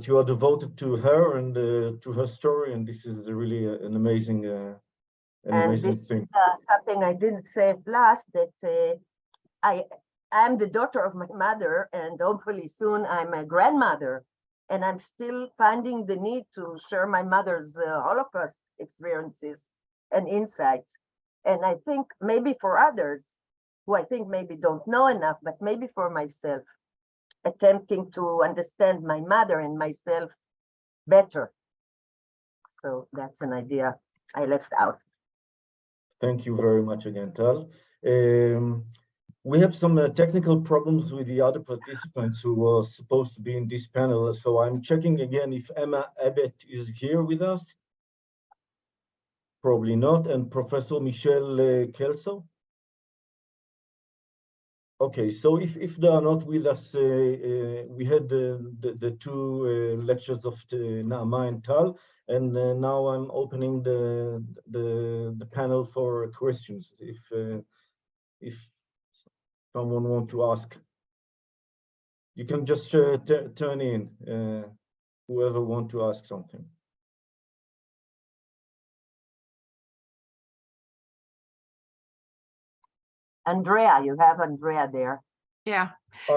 you are devoted to her and to her story, and this is really an amazing thing. Something I didn't say at last, that I am the daughter of my mother, and hopefully soon I'm a grandmother, and I'm still finding the need to share my mother's Holocaust experiences and insights. And I think maybe for others who I think maybe don't know enough, but maybe for myself, attempting to understand my mother and myself better. So that's an idea I left out. Thank you very much again, Tal. We have some technical problems with the other participants who were supposed to be in this panel. So I'm checking again if Emma Abbott is here with us. Probably not. And Professor Michelle Kelso. Okay, so if they are not with us, we had the two lectures of Naama and Tal, and now I'm opening the panel for questions. If someone wants to ask, you can just turn in, whoever wants to ask something. Andrea, you have Andrea there. Yeah.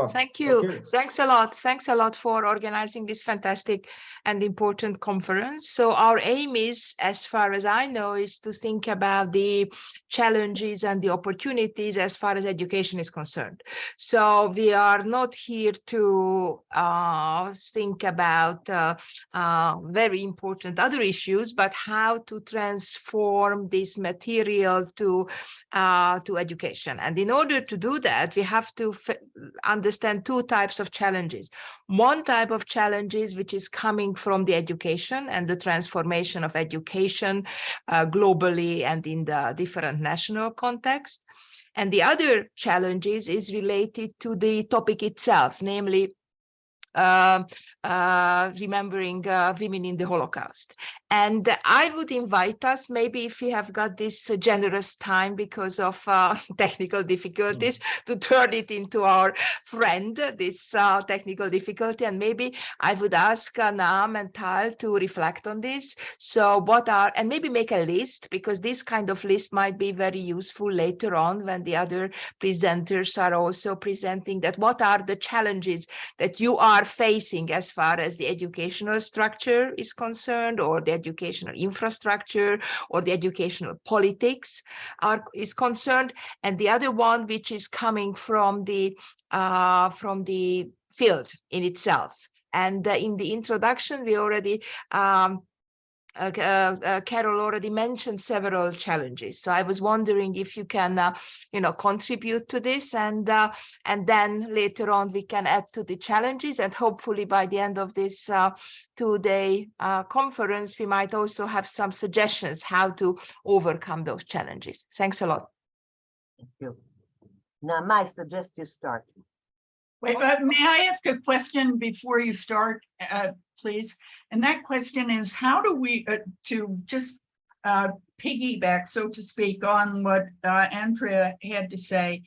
Thank you. Okay. Thanks a lot. Thanks a lot for organizing this fantastic and important conference. So our aim is, as far as I know, is to think about the challenges and the opportunities as far as education is concerned. So we are not here to think about very important other issues, but how to transform this material to education. And in order to do that, we have to understand two types of challenges. One type of challenges which is coming from the education and the transformation of education globally and in the different national context. And the other challenges is related to the topic itself, namely remembering women in the Holocaust. And I would invite us, maybe if we have got this generous time because of technical difficulties, to turn it into our friend, this technical difficulty. And maybe I would ask Naam and Tal to reflect on this. So and maybe make a list, because this kind of list might be very useful later on when the other presenters are also presenting that what are the challenges that you are facing as far as the educational structure is concerned, or the educational infrastructure, or the educational politics is concerned, and the other one which is coming from the field in itself. And in the introduction, we already Carol already mentioned several challenges. So I was wondering if you can, contribute to this, and then later on we can add to the challenges, and hopefully by the end of this two-day conference, we might also have some suggestions how to overcome those challenges. Thanks a lot. Thank you. Now, I suggest you start. Wait, may I ask a question before you start, please? And that question is, how do we, to just piggyback, so to speak, on what Andrea had to say,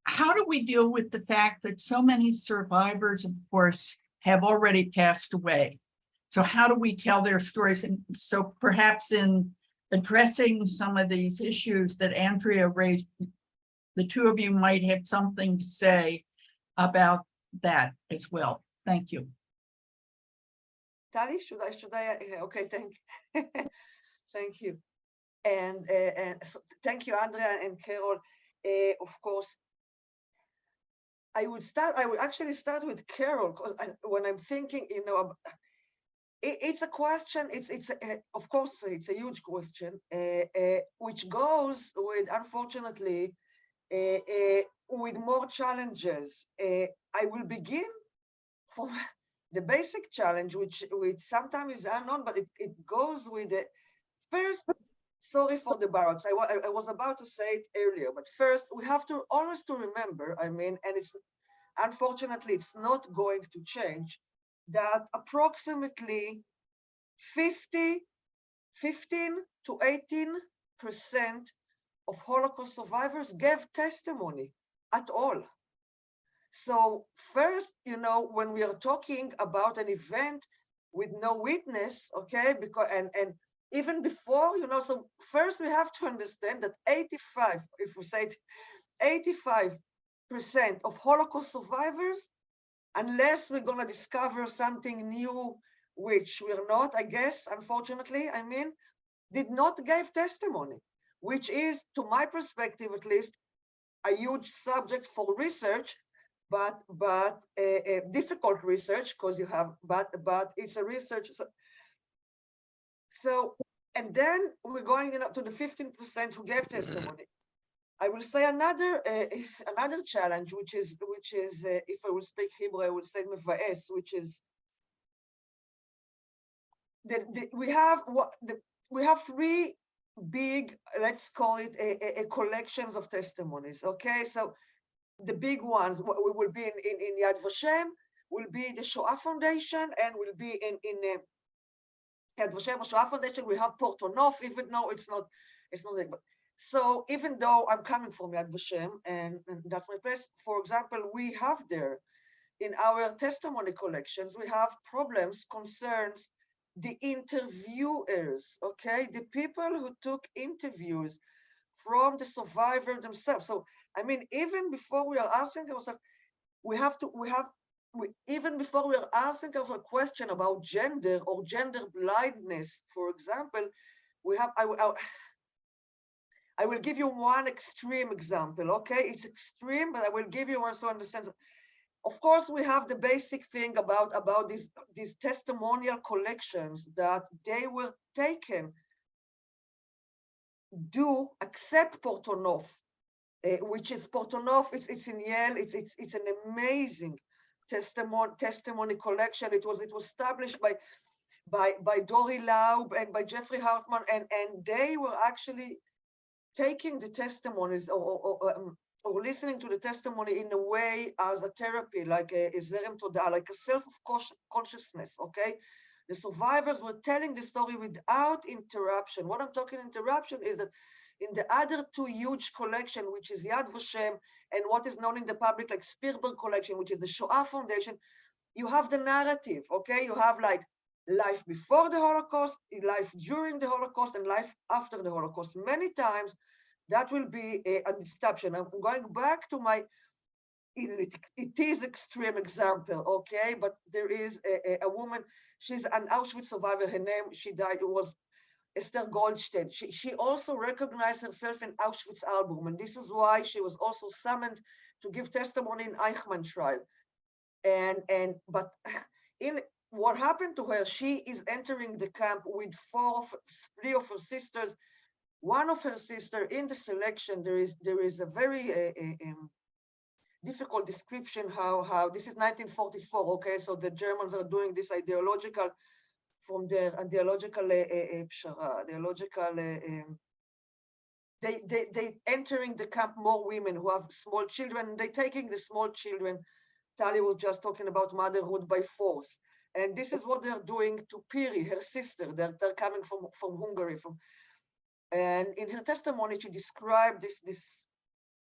how do we deal with the fact that so many survivors, of course, have already passed away? So how do we tell their stories? And so perhaps in addressing some of these issues that Andrea raised, the two of you might have something to say about that as well. Thank you. Tali, should I? Okay, thank you. And so thank you, Andrea and Carol. Of course, I would actually start with Carol, because when I'm thinking, it's a question. Of course, it's a huge question, which goes with, unfortunately, with more challenges. I will begin from the basic challenge, which sometimes is unknown, but it goes with the first. Sorry for the barracks. I was about to say it earlier, but first we have to always remember. And it's unfortunately it's not going to change, that approximately 15 to 18% of Holocaust survivors gave testimony at all. So first, when we are talking about an event with no witness, okay? Because and even before, you know, so first we have to understand that 85, if we say 85% of Holocaust survivors, unless we're gonna discover something new, which we're not, I guess, unfortunately, I mean, did not give testimony, which is, to my perspective at least, a huge subject for research, but difficult research, because you have, but it's a research. So, and then we're going to the 15% who gave testimony. I will say another challenge, which is if I will speak Hebrew, I will say mevaes, which is we have three big, let's call it a collections of testimonies. Okay, so the big ones will be in Yad Vashem, will be the Shoah Foundation, and will be in Yad Vashem, Shoah Foundation. We have Porto Nof, even though it's not like, but so even though I'm coming from Yad Vashem and that's my place, for example, we have there in our testimony collections, we have problems, concerns, the interviewers, okay, the people who took interviews from the survivor themselves. So I mean, even before we are asking ourselves, even before we are asking ourselves a question about gender or gender blindness, for example, we have, I will give you one extreme example, okay? It's extreme, but I will give you also in the sense, of course, we have the basic thing about these testimonial collections that they were taken, do accept Porto Nof, which is Porto Nof, it's in Yale, it's an amazing testimony collection. It was established by Dori Laub and by Jeffrey Hartman, and they were actually taking the testimonies or listening to the testimony in a way as a therapy, like a Zerem Todah, like a self-consciousness, okay? The survivors were telling the story without interruption. What I'm talking interruption is that in the other two huge collection, which is Yad Vashem and what is known in the public like Spielberg collection, which is the Shoah Foundation, you have the narrative, okay? You have like life before the Holocaust, life during the Holocaust, and life after the Holocaust. Many times that will be a disruption. I'm going back to my, it is extreme example, okay? But there is a woman, she's an Auschwitz survivor, her name, she died, it was Esther Goldstein. She also recognized herself in Auschwitz album, and this is why she was also summoned to give testimony in Eichmann trial. But in what happened to her, she is entering the camp with three of her sisters. One of her sister in the selection, there is a very difficult description how this is 1944, okay? So the Germans are doing this ideological, from their ideological pshara, ideological, they entering the camp more women who have small children, they taking the small children. Tali was just talking about motherhood by force. And this is what they're doing to Piri, her sister. They're coming from Hungary. And in her testimony, she described this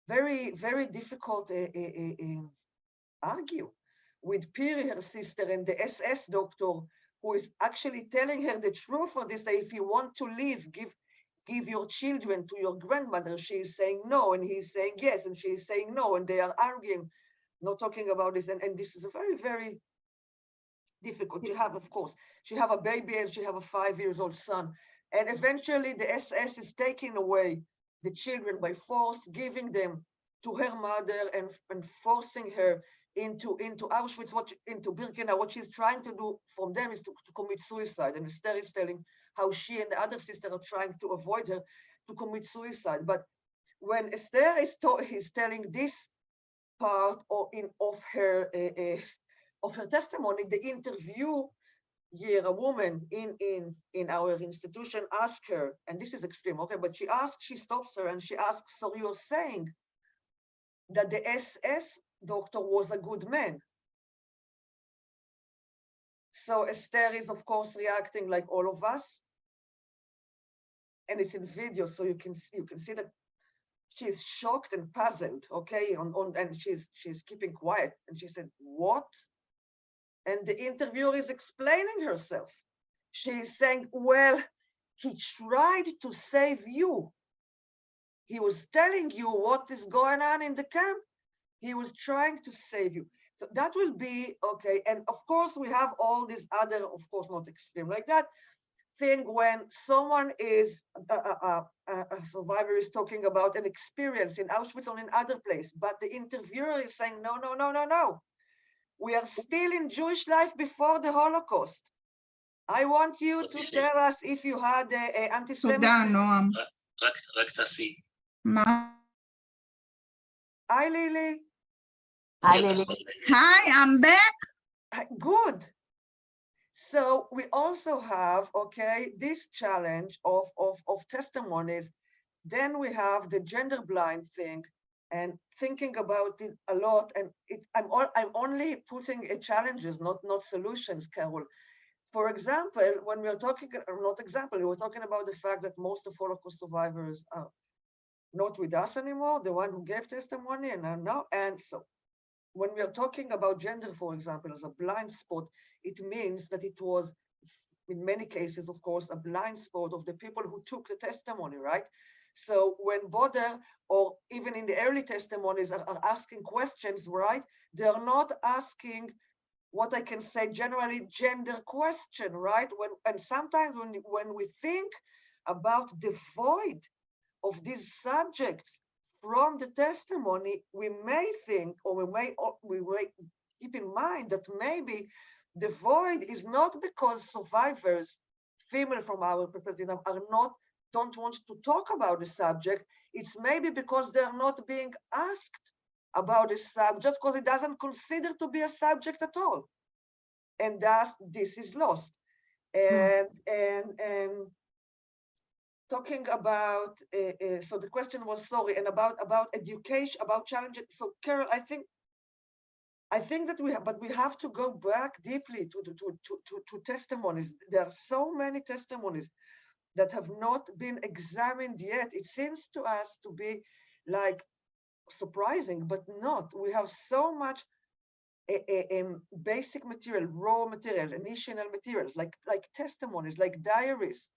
very, very difficult argue with Piri, her sister, and the SS doctor, who is actually telling her the truth on this, that if you want to live, give your children to your grandmother. She is saying no, and he's saying yes, and she is saying no, and they are arguing, not talking about this. And this is a very, very difficult. She have a baby and she have a 5-year-old son. And eventually the SS is taking away the children by force, giving them to her mother and forcing her into Auschwitz, into Birkenau. What she's trying to do from them is to commit suicide. And Esther is telling how she and the other sister are trying to avoid her to commit suicide. But when Esther is telling this part of her testimony, the interview, a woman in our institution asked her, and this is extreme, okay, but she stops her and she asks, so you're saying that the SS doctor was a good man? So Esther is, of course, reacting like all of us, and it's in video, so you can see that she's shocked and puzzled, okay, and she's keeping quiet, and she said, what? And the interviewer is explaining herself. She's saying, well, he tried to save you. He was telling you what is going on in the camp. He was trying to save you. So that will be okay. And of course, we have all these other, of course, not extreme like that thing when someone is, a survivor is talking about an experience in Auschwitz or in other place, but the interviewer is saying, no, no, no, no, no. We are still in Jewish life before the Holocaust. I want you to tell us if you had a anti-Semitism. Hi, Lily. Hi, Lily. Hi, I'm back. Good. So we also have, okay, this challenge of testimonies. Then we have the gender blind thing and thinking about it a lot. And I'm only putting challenges, not solutions, Carol. For example, when we're talking, not example, we're talking about the fact that most of Holocaust survivors are not with us anymore, the one who gave testimony and are now, and so when we are talking about gender, for example, as a blind spot, it means that it was, in many cases, of course, a blind spot of the people who took the testimony, right? So when Boder, or even in the early testimonies, are asking questions, right? They're not asking what I can say generally gender question, right? And sometimes when we think about the void of these subjects from the testimony, we may think, or we may keep in mind that maybe the void is not because survivors, female from our perspective, don't want to talk about the subject. It's maybe because they're not being asked about the subject because it doesn't consider to be a subject at all, and thus this is lost. And talking about, so the question was, sorry, and about education, about challenges. So Carol, I think that we have to go back deeply to testimonies. There are so many testimonies that have not been examined yet. It seems to us to be like surprising, but not. We have so much basic material, raw material, initial materials, like testimonies, like diaries,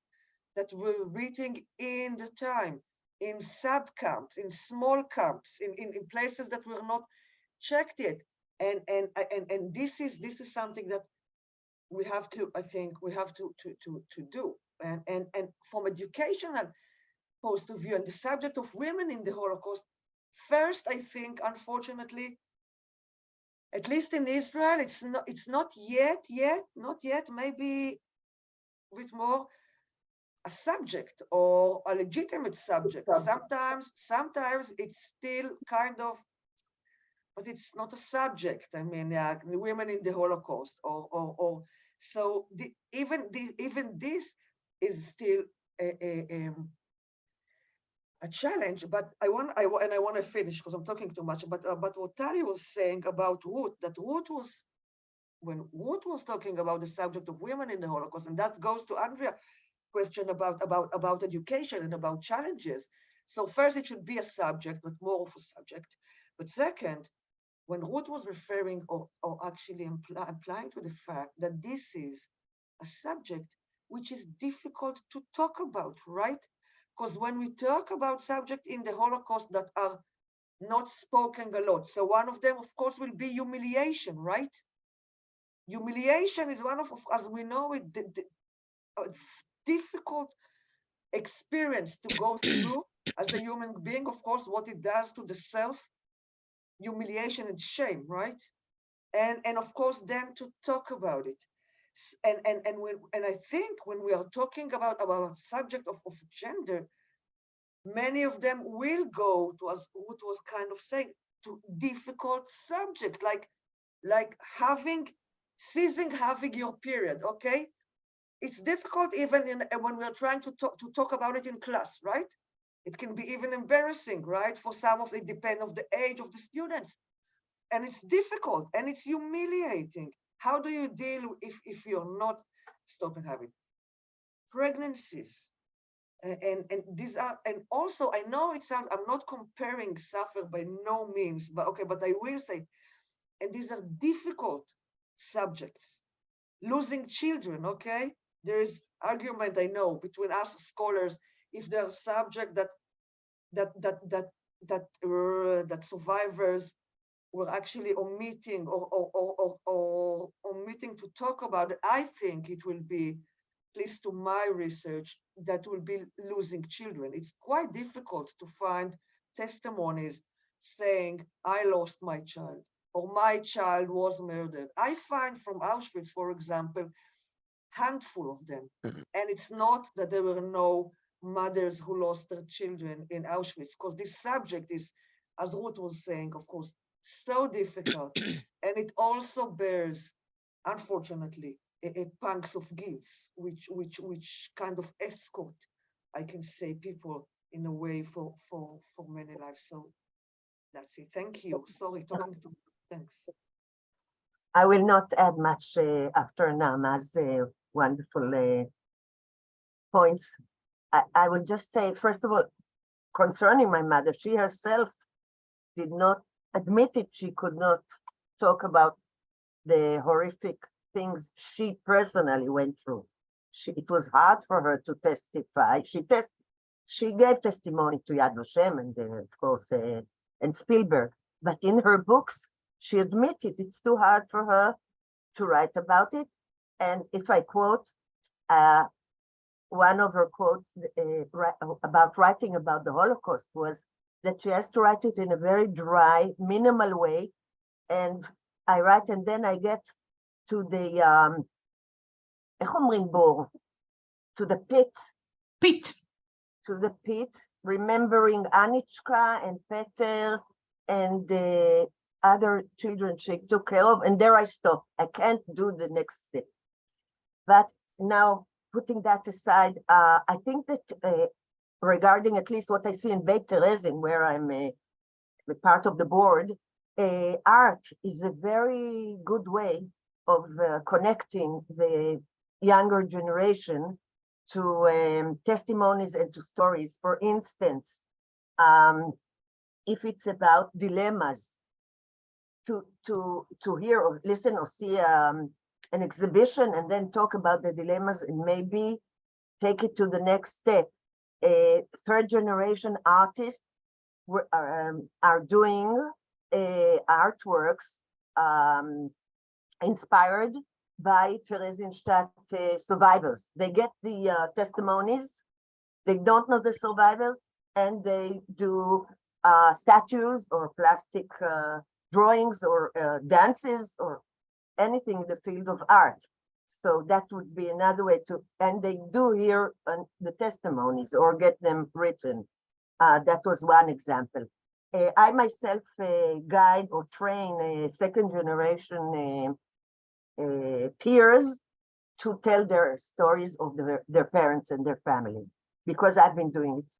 that we're reading in the time, in sub-camps, in small camps, in places that were not checked yet. And this is something that we have to, I think, we have to do. And from educational point of view, and the subject of women in the Holocaust, first, I think, unfortunately, at least in Israel, it's not yet, maybe with more a subject or a legitimate subject. Sometimes it's still kind of, but it's not a subject. I mean, women in the Holocaust, or so even this is still a challenge. But I want to finish because I'm talking too much. But what Tali was saying about Ruth, that Ruth was, when Ruth was talking about the subject of women in the Holocaust, and that goes to Andrea question about education and about challenges. So first, it should be a subject, but more of a subject. But second, when Ruth was referring or actually implying to the fact that this is a subject which is difficult to talk about, right? Because when we talk about subjects in the Holocaust that are not spoken a lot, so one of them, of course, will be humiliation, right? Humiliation is one of, as we know it, difficult experience to go through as a human being, of course, what it does to the self, humiliation and shame, right? And of course, then to talk about it. And I think when we are talking about subject of gender, many of them will go to, as Ruth was kind of saying, to difficult subject, like ceasing having your period, okay? It's difficult even when we're trying to talk about it in class, right? It can be even embarrassing, right? For some of it depends on the age of the students. And it's difficult and it's humiliating. How do you deal if you're not stopping having pregnancies? And these are, and also I know it sounds, I'm not comparing suffer by no means, but okay, but I will say, and these are difficult subjects. Losing children, okay? There is argument, I know, between us scholars, if there are subjects that survivors were actually omitting or omitting to talk about it. I think it will be, at least to my research, that will be losing children. It's quite difficult to find testimonies saying, I lost my child, or my child was murdered. I find from Auschwitz, for example, handful of them. And it's not that there were no mothers who lost their children in Auschwitz, because this subject is, as Ruth was saying, of course, so difficult. And it also bears, unfortunately, a punks of guilt, which kind of escort, I can say, people in a way for many lives. So that's it. Thank you. Sorry, talking to thanks. I will not add much after Naama's wonderful points. I will just say, first of all, concerning my mother, she herself did not admit it. She could not talk about the horrific things she personally went through. It was hard for her to testify. She gave testimony to Yad Vashem and of course, and Spielberg, but in her books, she admitted it's too hard for her to write about it. And if I quote, one of her quotes about writing about the Holocaust was that she has to write it in a very dry, minimal way. And I write, and then I get to the, to the pit. To the pit, remembering Anichka and Peter and the other children she took care of. And there I stop. I can't do the next step. But now, putting that aside, I think that regarding at least what I see in Beit Terezin, where I'm a part of the board, art is a very good way of connecting the younger generation to testimonies and to stories. For instance, if it's about dilemmas, to hear or listen or see an exhibition and then talk about the dilemmas and maybe take it to the next step. Third generation artists are doing artworks inspired by Theresienstadt survivors. They get the testimonies, they don't know the survivors, and they do statues or plastic drawings or dances or anything in the field of art. So that would be another way to, and they do hear the testimonies or get them written. That was one example. I myself guide or train second generation peers to tell their stories of their parents and their family, because I've been doing it